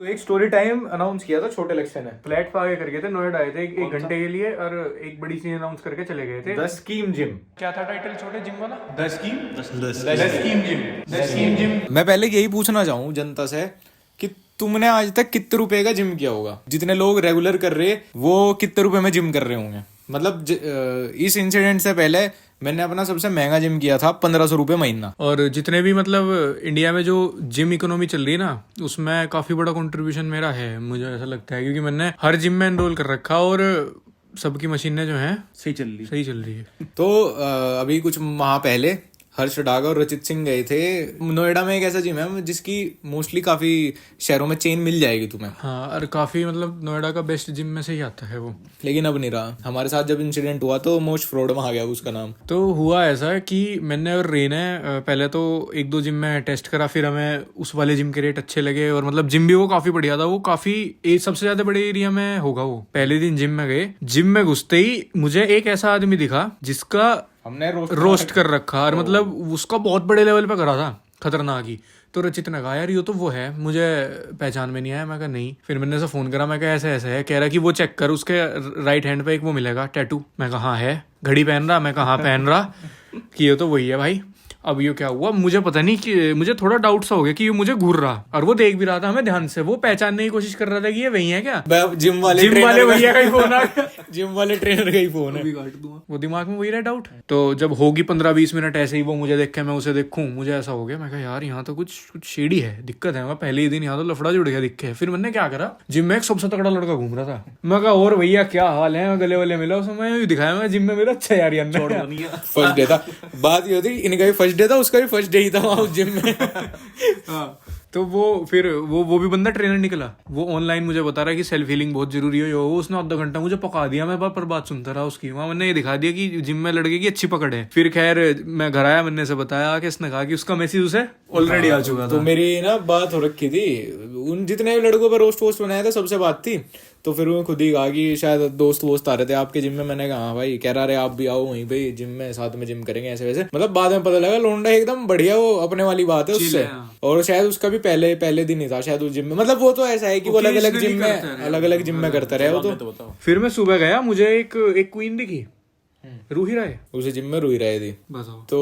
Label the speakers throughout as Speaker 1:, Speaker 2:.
Speaker 1: तो एक story time announce किया था छोटे इलेक्शन है, फ्लैट पे आगे करके थे, नोएडा आए थे एक घंटे के लिए और एक बड़ी सी अनाउंस करके चले गए थे। द स्कीम जिम, क्या था टाइटल छोटे जिम वाला? The scheme gym. मैं पहले यही पूछना चाहूँ जनता से कि तुमने आज तक कितने रुपए का जिम किया होगा? जितने लोग रेगुलर कर रहे वो कितने रुपए में जिम कर रहे होंगे? मतलब इस इंसिडेंट से पहले मैंने अपना सबसे महंगा जिम किया था 1500 रुपये महीना। और जितने भी मतलब इंडिया में जो जिम इकोनॉमी चल रही है ना, उसमें काफी बड़ा कंट्रीब्यूशन मेरा है, मुझे ऐसा लगता है, क्योंकि मैंने हर जिम में एनरोल कर रखा और सबकी मशीनें जो हैं सही चल रही है। तो अभी कुछ माह पहले हर्ष डागा और रचित सिंह गए थे नोएडा में। एक ऐसा जिम है जिसकी मोस्टली काफी शहरों में चेन मिल जाएगी तुम्हें। हाँ, और काफी मतलब नोएडा का बेस्ट जिम में से ही आता है वो, लेकिन अब नहीं रहा। हमारे साथ जब इंसिडेंट हुआ तो मोस्ट फ्रॉड में आ गया उसका नाम। तो हुआ ऐसा कि मैंने और रे ने पहले तो एक दो जिम में टेस्ट करा, फिर हमें उस वाले जिम के रेट अच्छे लगे और मतलब जिम भी वो काफी बढ़िया था। वो काफी सबसे ज्यादा बड़े एरिया में होगा वो। पहले दिन जिम में गए, जिम में घुसते ही मुझे एक ऐसा आदमी दिखा जिसका हमने रोस्ट कर रखा, और मतलब उसका बहुत बड़े लेवल पे करा था, खतरनाक ही। तो रचित ने कहा यार ये तो वो है, मुझे पहचान में नहीं आया। मैं कहा नहीं। फिर मैंने ऐसा फोन करा, मैं कहा ऐसे ऐसे है। कह रहा कि वो चेक कर, उसके राइट हैंड पे एक वो मिलेगा टैटू। मैं कहा हाँ है। घड़ी पहन रहा? मैं कहा हाँ पहन रहा। कि ये तो वही है भाई। अब ये क्या हुआ मुझे पता नहीं, कि मुझे थोड़ा डाउट सा हो गया कि ये मुझे घूर रहा, और वो देख भी रहा था हमें ध्यान से, वो पहचानने की कोशिश कर रहा था कि ये वही है क्या। जिम वाले भैया का ही फोन आ गया। जिम वाले ट्रेनर का ही फोन है। वो दिमाग में वही रहा डाउट। तो जब होगी 15-20 मिनट ऐसे ही वो मुझे देखे, मैं उसे देखूं, मुझे ऐसा हो गया। मैं कहा यार यहाँ तो कुछ शेडी है, दिक्कत है। मैं पहले ही दिन यहाँ तो लफड़ा जुड़ गया दिखे। फिर मैंने क्या करा, जिम में एक सबसे तगड़ा लड़का घूम रहा था। मैं कहा और भैया क्या हाल है? मैं गले वाले मिला, उसमें दिखाया मैं जिम में मेरा। अच्छा यार फर्स्ट डे था, बात ये होती इनका भी फर्स्ट डे था, उसका भी फर्स्ट डे ही था वहाँ उस जिम में। हाँ, तो वो फिर वो भी बंदा ट्रेनर निकला। वो ऑनलाइन मुझे बता रहा है कि सेल्फ हीलिंग बहुत जरूरी है। वो उसने आधा घंटा मुझे पका दिया, मैं पर बात सुनता रहा उसकी। वहाँ मैंने ये दिखा दिया कि जिम में लड़के की अच्छी पकड़ है। फिर खैर मैं घर आया, मैंने से बताया कि इसने कहा कि उसका मैसेज उसे ऑलरेडी आ चुका था। तो मेरी ना बात हो रखी थी, उन जितने लड़कों पर रोस्ट वोस्ट बनाया था सबसे बात थी। तो फिर वो खुद ही कहा कि शायद दोस्त वोस्त आ रहे थे आपके जिम में। मैंने कहा हाँ भाई। कह रहा अरे आप भी आओ वहीं पे जिम में, साथ में जिम करेंगे ऐसे वैसे। मतलब बाद में पता लगा लोंडा एकदम बढ़िया, वो अपने वाली बात है उससे। और शायद उसका भी पहले दिन ही था शायद उस जिम में। मतलब वो तो ऐसा है कि वो अलग अलग जिम में करता रहे वो तो। फिर मैं सुबह गया, मुझे एक क्वीन दिखी, रूही राय, उसे जिम में रूही राय थी। तो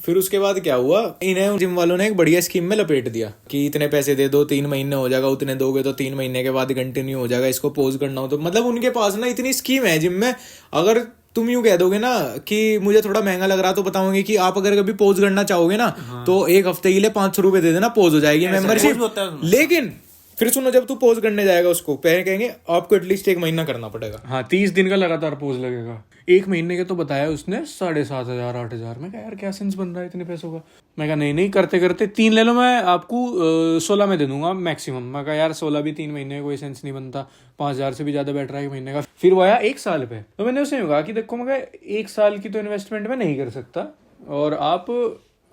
Speaker 1: फिर उसके बाद क्या हुआ, इन्हें जिम वालों ने एक बढ़िया स्कीम में लपेट दिया कि इतने पैसे दे दो, 3 महीने हो जाएगा, उतने दोगे तो 3 महीने के बाद कंटिन्यू हो जाएगा, इसको पोज करना हो तो। मतलब उनके पास ना इतनी स्कीम है जिम में। अगर तुम यूं कह दोगे ना कि मुझे थोड़ा महंगा लग रहा, तो बताओगे कि आप अगर कभी पोज करना चाहोगे ना, तो एक हफ्ते के लिए 500 रुपए दे देना, पोज हो जाएगी मेंबरशिप। लेकिन फिर सुनो, जब तू पोज करने जाएगा उसको पहले कहेंगे आपको एटलीस्ट 1 महीना करना पड़ेगा। हाँ, 30 दिन का लगातार पोज लगेगा। 1 महीने के तो बताया उसने 7,500 8,000 में। कहा यार क्या सेंस बन रहा है इतने पैसों का। मैं कहा नहीं करते करते 3 ले लो, मैं आपको 16 में दे दूंगा मैक्सिमम। मैं कहा यार 16 भी 3 महीने कोई सेंस नहीं बनता, 5,000 से भी ज्यादा बैठ रहा है 1 महीने का। फिर वो आया 1 साल पे। तो मैंने उसे कहा कि देखो, मैं 1 साल की तो इन्वेस्टमेंट में नहीं कर सकता, और आप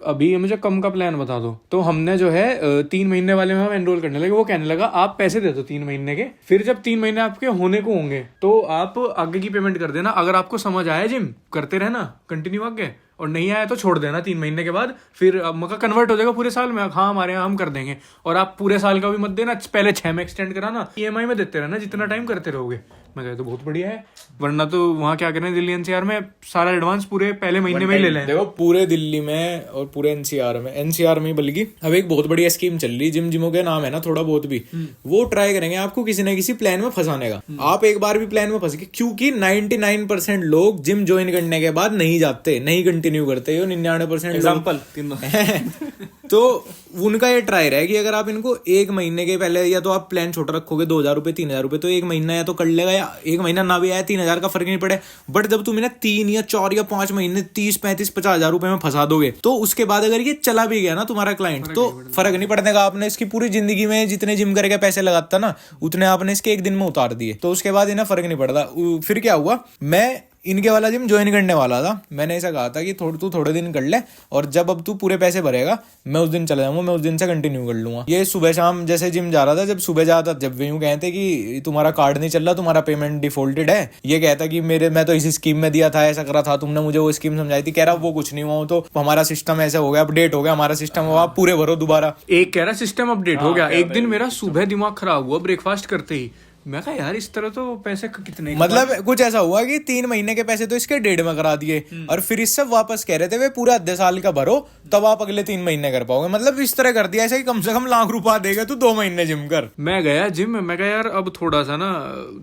Speaker 1: अभी मुझे कम का प्लान बता दो। तो हमने जो है 3 महीने वाले में हम एनरोल करने लगे। वो कहने लगा आप पैसे दे दो 3 महीने के, फिर जब 3 महीने आपके होने को होंगे तो आप आगे की पेमेंट कर देना। अगर आपको समझ आया जिम करते रहना कंटिन्यू आगे, और नहीं आया तो छोड़ देना 3 महीने के बाद। फिर मका कन्वर्ट हो जाएगा पूरे साल में। हाँ हमारे यहाँ हम कर देंगे, और आप पूरे साल का भी मत देना, पहले 6 में एक्सटेंड कराना, EMI में देते रहना जितना टाइम करते रहोगे। मैं कहा तो बहुत बढ़िया है, वरना तो वहाँ क्या करें दिल्ली NCR में सारा एडवांस पूरे पहले महीने में ही ले लें। देखो पूरे दिल्ली में और पूरे NCR में बल्कि अब एक बहुत बढ़िया स्कीम चल रही, जिमों के नाम है ना थोड़ा बहुत भी, वो ट्राई करेंगे आपको किसी न किसी प्लान में फंसाने का। आप एक बार भी प्लान में फंस गए, क्योंकि 99% लोग जिम ज्वाइन करने के बाद नहीं जाते, नहीं कंटिन्यू करते। 99% एग्जाम्पल तो उनका ये ट्राई रहा है कि अगर आप इनको 1 महीने के पहले, या तो आप प्लान छोटा रखोगे 2,000 रुपए 3,000 रुपए, तो 1 महीना या तो कर लेगा, या 1 महीना ना भी आया 3,000 का फर्क नहीं पड़े। बट जब तुम इन्हें 3 या 4 या 5 महीने 30 35 50,000 रुपए में फंसा दोगे, तो उसके बाद अगर ये चला भी गया ना तुम्हारा क्लाइंट, तो फर्क नहीं पड़ने का। आपने इसकी पूरी जिंदगी में जितने जिम करके पैसे लगाता ना, उतने आपने इसके 1 दिन में उतार दिए, तो उसके बाद इन्हें फर्क नहीं पड़ता। फिर क्या हुआ, मैं इनके वाला जिम ज्वाइन करने वाला था। मैंने ऐसा कहा था कि तू थोड़े दिन कर ले, और जब अब तू पूरे पैसे भरेगा मैं उस दिन चला जाऊंगा, मैं उस दिन से कंटिन्यू कर लूंगा। ये सुबह शाम जैसे जिम जा रहा था, जब सुबह जाता जब वे यूं कहते कि तुम्हारा कार्ड नहीं चल रहा, तुम्हारा पेमेंट डिफॉल्टेड है, ये कहता कि मैं तो इसी स्कीम में दिया था, ऐसा करा था, तुमने मुझे वो स्कीम समझाई थी। कह रहा वो कुछ नहीं हुआ, तो हमारा सिस्टम ऐसे हो गया, अपडेट हो गया हमारा सिस्टम, हुआ आप पूरे भरो दोबारा।
Speaker 2: एक कह रहा सिस्टम अपडेट हो गया। एक दिन मेरा सुबह दिमाग खराब हुआ ब्रेकफास्ट करते ही, मैं कहा यार इस तरह तो पैसे कितने,
Speaker 1: मतलब कुछ ऐसा हुआ कि 3 महीने के पैसे तो इसके 1.5 में करा दिए, और फिर इससे वापस कह रहे थे वे पूरा आधे साल का भरो तब आप अगले 3 महीने कर पाओगे। मतलब इस तरह कर दिया ऐसा कि कम से कम लाख रुपया देगा तू 2 महीने जिम कर।
Speaker 2: मैं गया जिम में, मैं कहा यार अब थोड़ा सा ना,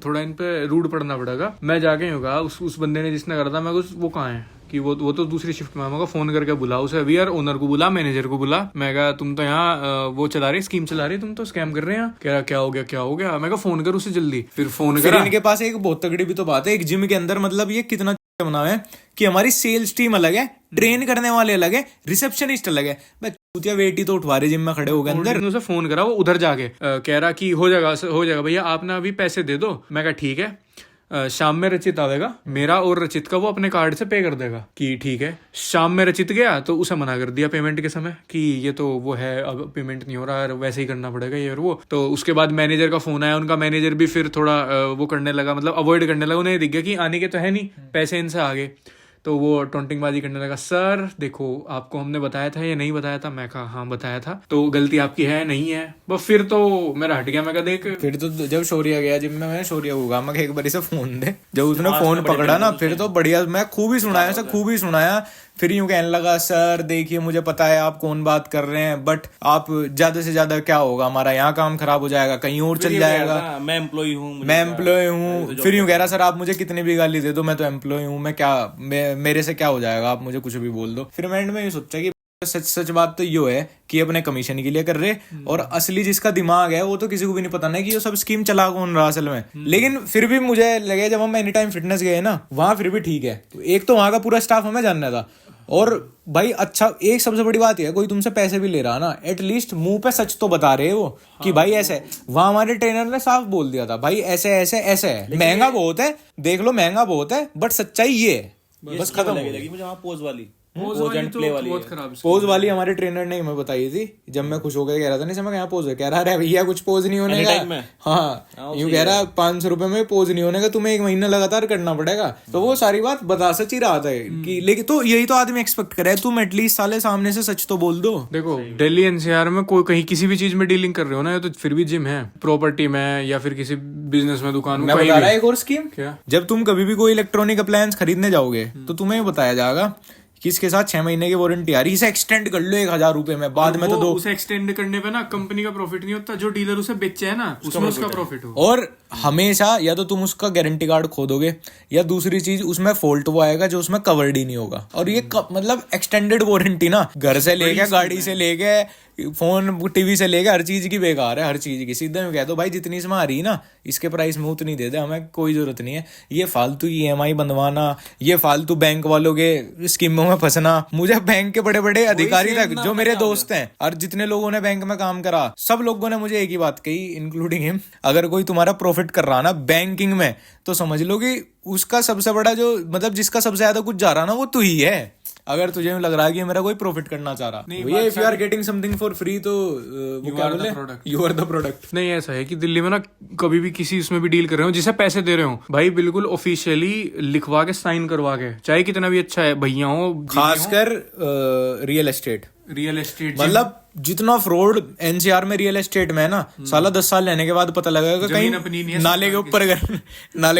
Speaker 2: थोड़ा इन पे रूड पड़ना पड़ेगा। मैं जाके यूं कहा उस बंदे ने जिसने करा था, मैं वो कहाँ है कि वो तो दूसरी शिफ्ट में। मैं फोन करके बुला उसे अभी यार, ओनर को बुला, मैनेजर को बुला। मैं कहा तुम तो यहाँ वो चला रहे, स्कीम चला रहे, तुम तो स्कैम कर रहे हैं। कह रहा क्या हो गया। मैं कहा फोन कर उसे जल्दी। फिर फोन करा।
Speaker 1: इनके पास एक बहुत तगड़ी भी तो बात है एक जिम के अंदर, मतलब ये कितना बनाया है कि हमारी सेल्स टीम अलग है, ट्रेन करने वाले अलग है, रिसेप्शनिस्ट अलग है। मैं वेट ही तो उठवा रहे जिम में खड़े हो गए अंदर।
Speaker 2: उसे फोन करा, वो उधर जाके कह रहा कि हो जाएगा भैया, आप ना अभी पैसे दे दो। मैं कहा ठीक है, शाम में रचित आवेगा, मेरा और रचित का वो अपने कार्ड से पे कर देगा। कि ठीक है। शाम में रचित गया तो उसे मना कर दिया पेमेंट के समय कि ये तो वो है, अब पेमेंट नहीं हो रहा, वैसे ही करना पड़ेगा ये और वो। तो उसके बाद मैनेजर का फोन आया, उनका मैनेजर भी फिर थोड़ा वो करने लगा, मतलब अवॉइड करने लगा। उन्हें दिख गया कि आने के तो है नहीं, पैसे इनसे आगे। तो वो टोंटिंगबाजी करने लगा, सर देखो आपको हमने बताया था या नहीं बताया था। मैं कहा हाँ बताया था, तो गलती आपकी है नहीं है। बस फिर तो मेरा हट गया। मैं कहा देख,
Speaker 1: फिर तो जब शौर्य गया जिम में, मैंने शौर्य को कहा मैं एक बार से फोन दे। जब उसने फोन पकड़ा ना, फिर तो बढ़िया, मैं खूब ही सुनाया। फिर यूं कहने लगा, सर देखिए मुझे पता है आप कौन बात कर रहे हैं, बट आप ज्यादा से ज्यादा क्या होगा, हमारा यहाँ काम खराब हो जाएगा, कहीं और चल जाएगा, मैं एम्प्लॉय हूँ। फिर यूं कह रहा, सर आप मुझे कितनी भी गाली दे दो, मैं तो एम्प्लॉय हूँ, मेरे से क्या हो जाएगा, आप मुझे कुछ भी बोल दो। फिर मैंने ये सोचा कि सच बात तो ये है कि अपने कमीशन के लिए कर रहे, और असली जिसका दिमाग है वो तो किसी को भी नहीं पता ना कि ये सब स्कीम चला कौन रहा असल में। लेकिन फिर भी मुझे लगे, जब हम एनी टाइम फिटनेस गए ना, वहां फिर भी ठीक है। एक तो वहां का पूरा स्टाफ हमें जानना था, और भाई अच्छा, एक सबसे बड़ी बात है, कोई तुमसे पैसे भी ले रहा ना, एटलीस्ट मुंह पे सच तो बता रहे वो कि भाई ऐसे। वहां हमारे ट्रेनर ने साफ बोल दिया था, भाई ऐसे ऐसे ऐसे है, महंगा बहुत है, देख लो महंगा बहुत है, बट सच्चाई ये है। बस खत्म।
Speaker 3: मुझे वहां पोज वाली
Speaker 1: पोज वाली हमारे ट्रेनर ने हमें बताई थी। जब मैं खुश होकर कह रहा था, नहीं समझ यहाँ पोज है, कह रहा है भैया कुछ पोज नहीं होने का। हाँ यूं कह रहा 500 रुपए में पोज नहीं होने का, तुम्हें 1 महीना लगातार करना पड़ेगा। तो वो सारी बात बता सच ही रहा था कि, लेकिन तो यही तो आदमी एक्सपेक्ट करे, तुम एटलीस्ट साले सामने से सच तो बोल दो।
Speaker 2: देखो दिल्ली एनसीआर में कोई कहीं किसी भी चीज में डीलिंग कर रहे हो ना, तो फिर भी जिम है, प्रॉपर्टी में या फिर किसी बिजनेस में, दुकान में।
Speaker 1: मैं बता रहा एक और स्कीम,
Speaker 2: क्या,
Speaker 1: जब तुम कभी भी कोई इलेक्ट्रॉनिक अप्लायंस खरीदने जाओगे तो तुम्हें बताया जाएगा कि इसके साथ 6 महीने की वारंटी आ रही है, इसे एक्सटेंड कर लो 1000 रुपए में, बाद में तो दो।
Speaker 2: उसे एक्सटेंड करने पे ना कंपनी का प्रॉफिट नहीं होता, जो डीलर उसे बेचे है ना उसमें उसका प्रॉफिट हो।
Speaker 1: और हमेशा या तो तुम उसका गारंटी कार्ड खो दोगे, या दूसरी चीज उसमें फॉल्ट वो आएगा जो उसमें कवर्ड ही नहीं होगा। और ये मतलब एक्सटेंडेड वारंटी ना, घर से लेके, गाड़ी से लेके, फोन टीवी से लेके, हर चीज की बेकार है, हर चीज की। सीधे में कह दो भाई जितनी इसमें आ रही ना, इसके प्राइस में उतनी दे दे, हमें कोई जरूरत नहीं है ये फालतू EMI बनवाना, ये फालतू बैंक वालों के स्कीमों में फंसना। मुझे बैंक के बड़े बड़े अधिकारी तक जो मेरे दोस्त हैं और जितने लोगों ने बैंक में काम करा, सब लोगों ने मुझे एक ही बात कही, इंक्लूडिंग हिम, अगर कोई तुम्हारा प्रॉफिट कर रहा ना बैंकिंग में, तो समझ लो कि उसका सबसे बड़ा जो, मतलब जिसका सबसे ज्यादा कुछ जा रहा ना, वो तू ही है। अगर तुझे लग रहा है कि मेरा कोई प्रॉफिट करना चाह रहा, भैया if you are getting something for free, तो वो क्या बोले, यू आर द प्रोडक्ट।
Speaker 2: नहीं ऐसा है कि दिल्ली में ना कभी भी किसी उसमें भी डील कर रहे हो, जिसे पैसे दे रहे हो भाई, बिल्कुल ऑफिशियली लिखवा के, साइन करवा के, चाहे कितना भी अच्छा है भैया हो। खासकर
Speaker 1: रियल एस्टेट मतलब जितना फ्रॉड NCR में रियल एस्टेट में है ना, साला 10 साल लेने के बाद पता लगेगा कहीं नाले के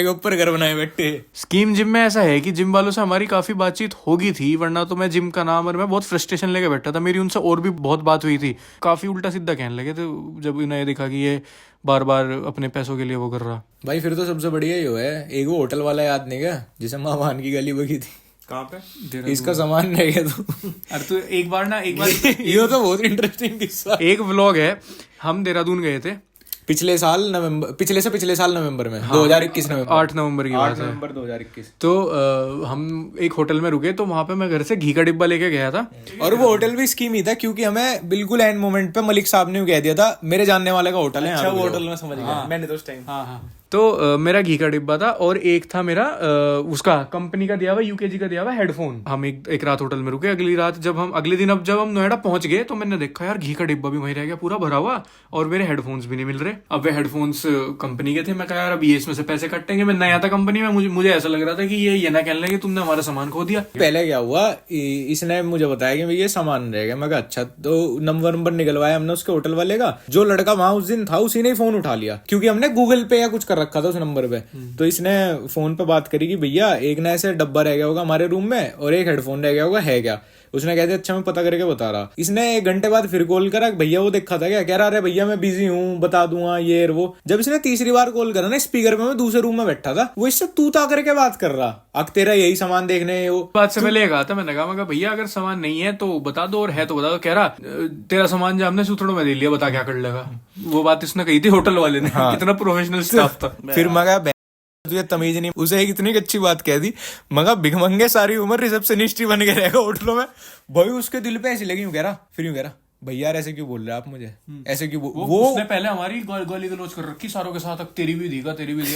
Speaker 1: ऊपर घर बनाए बैठे।
Speaker 2: स्कीम जिम में ऐसा है कि जिम वालों से हमारी काफी बातचीत होगी थी, वरना तो मैं जिम का नाम, और मैं बहुत फ्रस्ट्रेशन लेके बैठा था। मेरी उनसे और भी बहुत बात हुई थी, काफी उल्टा सीधा कहने लगे थे जब इन्हें देखा कि ये बार बार अपने पैसों के लिए वो कर रहा।
Speaker 1: भाई फिर तो सबसे बढ़िया ही है, एक वो होटल वाला याद नहीं क्या जिसे महावान की गली बगी थी,
Speaker 3: कहाँ पे
Speaker 1: इसका सामान रह गया तो।
Speaker 2: अरे तो एक बार
Speaker 1: ये तो बहुत इंटरेस्टिंग किस्सा।
Speaker 2: एक व्लॉग है, हम देहरादून गए थे
Speaker 1: पिछले साल नवंबर में, 2021 नवंबर,
Speaker 2: 8 नवंबर की बात है,
Speaker 1: नवंबर 2021।
Speaker 2: तो हम एक होटल में रुके, तो वहां पे मैं घर से घी का डिब्बा लेके गया था,
Speaker 1: और वो होटल भी स्कीम ही था, क्योंकि हमें बिल्कुल एंड मोमेंट पे मलिक साहब ने कह दिया था मेरे जानने वाले का होटल है।
Speaker 3: अच्छा वो होटल में समझ गया मैंने तो उस टाइम।
Speaker 2: हाँ तो मेरा घी का डिब्बा था और एक था मेरा उसका कंपनी का दिया हुआ यूकेजी का दिया हुआ हेडफोन। हम एक रात होटल में रुके। अगली रात अगले दिन जब हम नोएडा पहुंच गए तो मैंने देखा यार घी का डिब्बा भी वहीं रह गया पूरा भरा हुआ और मेरे हेडफोन्स भी नहीं मिल रहे। अब वे हेडफोन्स कंपनी के थे। मैं कहा यार अब ये इसमें से पैसे कटेंगे। मैं नया था कंपनी में, मुझे ऐसा लग रहा था कि ये ना कहने लगे तुमने हमारा सामान खो दिया।
Speaker 1: पहले क्या हुआ, इसने मुझे बताया कि भाई ये सामान रहेगा। मैं कहा अच्छा। तो नंबर निकलवाया हमने उसके होटल वाले का। जो लड़का वहां उस दिन था उसी ने फोन उठा लिया, क्योंकि हमने गूगल पे या कुछ कर रखा था उस नंबर पे। तो इसने फोन पे बात करी कि भैया एक ना ऐसे डब्बा रह गया होगा हमारे रूम में और एक हेडफोन रह गया होगा, है क्या? उसने कहते अच्छा मैं पता करके बता रहा। इसने 1 घंटे बाद फिर कॉल करा, भैया वो देखा था क्या? कह रहा अरे भैया मैं बिजी हूँ, बता दूंगा ये वो। जब इसने तीसरी बार कॉल करा ना स्पीकर पे, मैं दूसरे रूम में बैठा था, वो इससे तू ता करके बात कर रहा, अब तेरा यही सामान देखने वो
Speaker 2: बात से पहले कहा था। मैंने कहा भैया अगर सामान नहीं है तो बता दो और है तो बता दो। कह रहा तेरा सामान जो हमने सूत्रों में दे लिया, बता क्या कर लेगा। वो बात इसने कही थी होटल वाले ने। कितना प्रोफेशनल स्टाफ था।
Speaker 1: फिर मगा तुझे तमीज नहीं। उसे एक इतनी अच्छी बात कह दी, मगा भिखमंगे सारी उम्र रिसेप्शनिस्ट ही बन के रहेगा होटलों में। भाई उसके दिल पे ऐसी लगी, यूं कह रहा भैया यार ऐसे क्यों बोल रहे हैं आप मुझे, ऐसे क्यों वो
Speaker 2: उसने पहले हमारी गाली गलौज कर रखी सारों के साथ, तेरी भी दी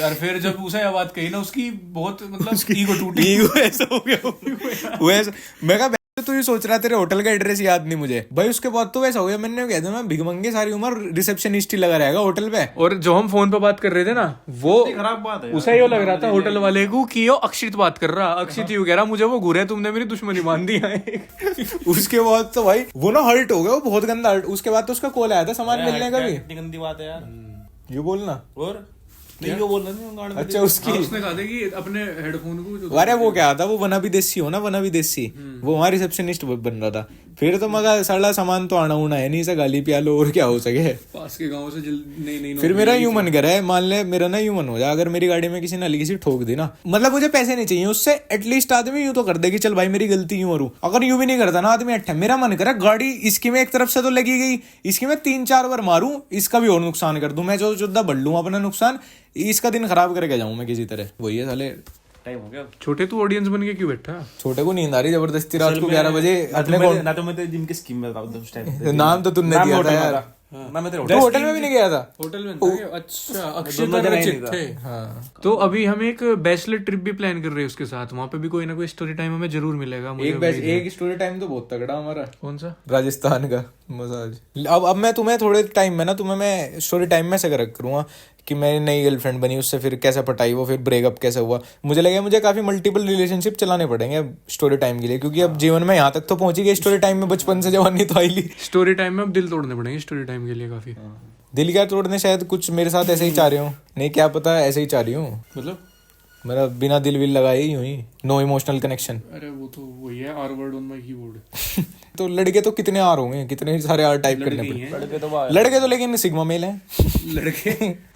Speaker 2: और फिर जब उसे यह बात कही ना उसकी बहुत मतलब ईगो टूटी।
Speaker 1: ईगो ऐसा हो गया वो ऐसा। मैं कहा तू ये सोच रहा तेरे होटल का एड्रेस याद नहीं मुझे। भाई उसके बाद तो वैसा हो गया, मैंने कह दिया मैं भिखमंगे सारी उम्र रिसेप्शनिस्ट ही लगा रहेगा होटल पे।
Speaker 2: और जो हम फोन पे बात कर रहे थे ना, वो
Speaker 3: खराब बात है।
Speaker 2: उसे ये लग रहा था होटल वाले को कि यो अक्षित बात कर रहा। अक्षित यूं कह रहा मुझे वो घूरे, तुमने मेरी दुश्मनी मान दी है।
Speaker 1: उसके बाद तो भाई वो ना हर्ट हो गया, वो बहुत गंदा हर्ट। उसके बाद तो उसका कॉल आया था सामान मिलने का भी।
Speaker 3: कितनी गंदी बात है यार।
Speaker 1: ये बोलना
Speaker 3: और नहीं वो बोल रहे थे।
Speaker 1: अच्छा उसकी
Speaker 2: उसने कहा था कि अपने हेडफोन को
Speaker 1: अरे वो क्या था, वो बना विदेशी हो ना, बना विदेशी, वो वहाँ रिसेप्शनिस्ट बन रहा था। फिर तो मगा सारा सामान तो आना उना है नहीं, सा गाली पिया लो और क्या हो सके।
Speaker 2: पास के गांव से नहीं
Speaker 1: फिर मेरा यूं मन कर रहा है, मान ले मेरा ना यूं मन हो जाए अगर मेरी गाड़ी में किसी ने हल्की सी ठोक दी ना, मतलब मुझे पैसे नहीं चाहिए उससे, एटलीस्ट आदमी यूं तो कर दे कि चल भाई मेरी गलती यूं मारू। अगर यूं भी नहीं करता ना आदमी, अच्छा मेरा मन करे गाड़ी इसकी में एक तरफ से तो लगी गई, इसकी मैं 3-4 बार मारूं, इसका भी और नुकसान कर दूं, मैं जो जुद्दा बढ़ लूं अपना नुकसान, इसका दिन खराब करके जाऊं मैं किसी तरह। वही है साले
Speaker 3: टाइम हो गया।
Speaker 2: छोटे तू ऑडियंस बन के क्यों बैठा?
Speaker 1: छोटे को नींद आ रही जबरदस्ती रात को 11 बजे। अपने को
Speaker 3: ना तो मैं जिम की स्कीम में बताऊं उस टाइम।
Speaker 1: नाम तो तुमने दिया था यार।
Speaker 3: ना मैं तेरे
Speaker 1: तो होटल में भी नहीं गया था।
Speaker 2: होटल में था? अच्छा अक्षय और रचित थे।
Speaker 1: हाँ
Speaker 2: तो अभी हम एक बैचलर ट्रिप भी प्लान कर रहे हैं उसके साथ। वहाँ पे भी कोई ना कोई स्टोरी टाइम हमें जरूर मिलेगा।
Speaker 1: एक स्टोरी टाइम तो बहुत तगड़ा हमारा।
Speaker 2: कौन सा?
Speaker 1: राजस्थान का मसाज। अब मैं तुम्हें थोड़े टाइम में ना तुम्हें मैं स्टोरी टाइम में से करूंगा कि मेरी नई गर्लफ्रेंड बनी, उससे फिर कैसे पटाई वो, फिर ब्रेकअप कैसे हुआ। मुझे लगा मुझे काफी मल्टीपल रिलेशनशिप चलाने पड़ेंगे स्टोरी टाइम के लिए, क्योंकि अब जीवन में यहाँ तक तो पहुंची गई स्टोरी टाइम में, बचपन से जवानी तो आई ली।
Speaker 2: स्टोरी टाइम में अब दिल तोड़ने पड़ेंगे स्टोरी टाइम के लिए काफी।
Speaker 1: दिल क्या तोड़ने, शायद कुछ मेरे साथ ऐसे ही चाह रही हूँ, नहीं क्या पता ऐसे ही चाह रही हूँ।
Speaker 2: मतलब
Speaker 1: मेरा बिना दिल विल लगाए यूं ही, नो इमोशनल कनेक्शन।
Speaker 2: अरे वो तो वही है, R word on my keyboard.
Speaker 1: तो लड़के तो कितने आर होंगे, कितने सारे आर टाइप करने पड़े। लड़के तो लेकिन सिग्मा मेल हैं।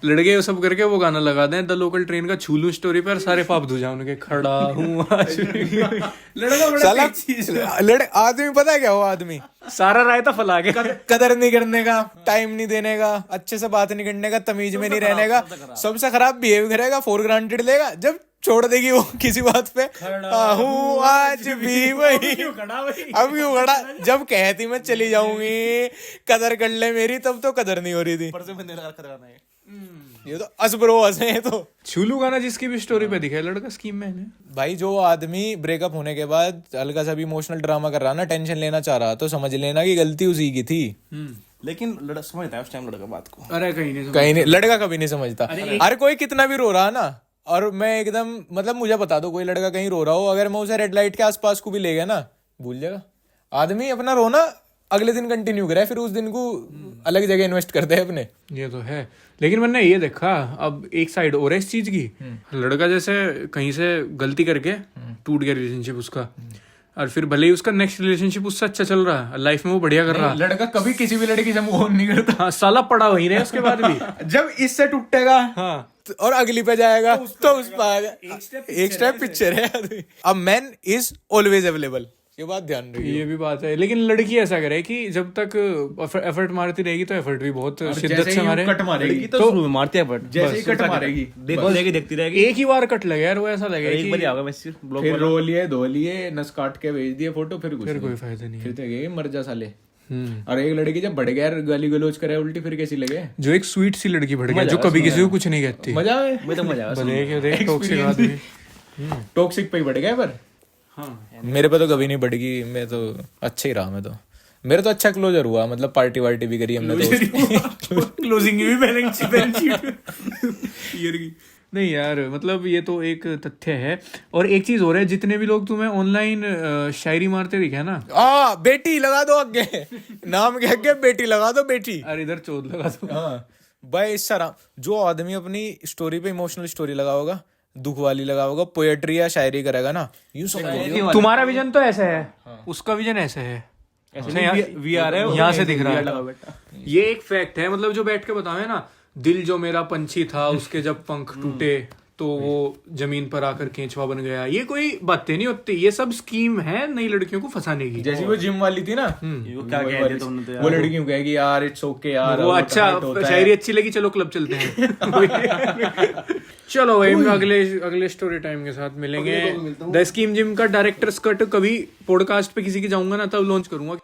Speaker 2: लड़के सब करके वो गाना लगा दें द लोकल ट्रेन का, छूलू स्टोरी पर सारे पाप धो जाओ उनके, खड़ा हूँ आज। लड़का बड़ा चीज।
Speaker 1: आदमी पता है क्या हो, आदमी
Speaker 2: सारा रायता फैला के,
Speaker 1: कदर नहीं करने का, टाइम नहीं देने का, अच्छे से बात नहीं करने का, तमीज में नहीं रहने का, सबसे खराब बिहेव करेगा, फॉर ग्रांटेड लेगा, जब छोड़ देगी वो किसी बात पे, हूँ आज भी वही, अब क्यों खड़ा, जब कहती मैं चली जाऊंगी कदर कर ले मेरी, तब तो कदर नहीं हो रही थी। ये तो असबरो हंसे हैं तो।
Speaker 2: छूलू गाना जिसकी भी स्टोरी पे दिखा है लड़का स्कीम में है
Speaker 1: भाई। जो आदमी ब्रेकअप होने के बाद हल्का सा भी इमोशनल ड्रामा कर रहा ना, टेंशन लेना चाह रहा, तो समझ लेना कि गलती उसी की थी।
Speaker 3: लेकिन लड़का समझता है उस टाइम लड़का बात को।
Speaker 2: अरे कहीं नहीं,
Speaker 1: लड़का कभी नहीं समझता। अरे कोई कितना भी रो रहा ना, और मैं एकदम मतलब मुझे बता दो कोई लड़का कहीं रो रहा हो, अगर मैं उसे रेड लाइट के आसपास को भी ले गया ना, भूल जाएगा आदमी अपना रोना, अगले दिन कंटिन्यू करे, फिर उस दिन को अलग जगह इन्वेस्ट करते हैं अपने।
Speaker 2: ये तो है, लेकिन मैंने ये देखा अब एक साइड और है इस चीज की। लड़का जैसे कहीं से गलती करके टूट गया रिलेशनशिप उसका, और फिर भले ही उसका नेक्स्ट रिलेशनशिप उससे अच्छा चल रहा है, लाइफ में वो बढ़िया कर रहा है,
Speaker 1: लड़का कभी किसी भी लड़की से मूव ऑन नहीं करता।
Speaker 2: साला पड़ा वहीं रहे उसके बाद भी।
Speaker 1: जब इससे टूटेगा
Speaker 2: हाँ
Speaker 1: और अगली पे जाएगा तो उस पर एक स्टेप पीछे है। अब मैन इज ऑलवेज अवेलेबल, ये बात ध्यान रखिए।
Speaker 2: ये भी बात है, लेकिन लड़की ऐसा करे कि जब तक एफर्ट मारती रहेगी तो एफर्ट भी बहुत शिद्दत से मारे,
Speaker 1: कट मारेगी
Speaker 3: तो शुरू में मारती है, बट
Speaker 1: जैसे ही कट मारेगी
Speaker 3: देखती रहेगी।
Speaker 2: एक ही बार कट लगे यार, वो ऐसा लगे
Speaker 3: एक बार आगा बस ब्लॉग
Speaker 1: फिर रो लिए, धो लिए, नस काट के भेज दिए फोटो, फिर
Speaker 2: फिर कोई फायदा नहीं है।
Speaker 1: फिर तो मर जा साले। और एक लड़की जब बढ़ गया गाली गलौज करे उल्टी फिर कैसी लगे?
Speaker 2: जो एक स्वीट सी लड़की बढ़ गया जो कभी किसी को कुछ नहीं कहती।
Speaker 1: मजा आवे?
Speaker 3: मैं तो मजा आया
Speaker 2: भले क्यों देख टॉक्सिक आदमी।
Speaker 1: टॉक्सिक पे ही बढ़ गया पर मेरे पे तो कभी नहीं बढ़ गई, मैं तो अच्छा ही रहा। मैं तो मेरा तो अच्छा क्लोजर हुआ, मतलब पार्टी वार्टी भी करी हमने तो।
Speaker 2: क्लोजिंग भी बैलेंस शीट ईयर की। नहीं यार मतलब ये तो एक तथ्य है। और एक चीज और है, जितने भी लोग तुम्हें ऑनलाइन शायरी मारते दिखे ना,
Speaker 1: बेटी लगा दो आगे, नाम के आगे बेटी लगा दो, बेटी।
Speaker 2: अरे इधर चोद लगा दो।
Speaker 1: हाँ भाई, सारा जो आदमी अपनी स्टोरी पे इमोशनल स्टोरी लगा होगा, दुख वाली लगा होगा, पोएट्री या शायरी करेगा ना, यूं समझो
Speaker 2: तुम्हारा विजन तो ऐसा है, उसका विजन ऐसा है,
Speaker 3: VR है,
Speaker 2: यहाँ से दिख रहा है। ये एक फैक्ट है, मतलब जो बैठ के बतावे ना, दिल जो मेरा पंछी था उसके जब पंख टूटे तो वो जमीन पर आकर केंचुआ बन गया, ये कोई बातें नहीं होती, ये सब स्कीम है नई लड़कियों को फंसाने की।
Speaker 1: जैसी वो जिम वाली थी ना,
Speaker 3: क्या कहते तुमने तो
Speaker 1: वो लड़की कहेगी यार इट्स ओके यार,
Speaker 2: वो अच्छा शायरी अच्छी लगी, चलो क्लब चलते हैं। चलो भाई, अगले स्टोरी टाइम के साथ मिलेंगे। द स्कीम जिम का डायरेक्टर्स कट कभी पॉडकास्ट पे किसी की जाऊंगा ना तब लॉन्च करूंगा।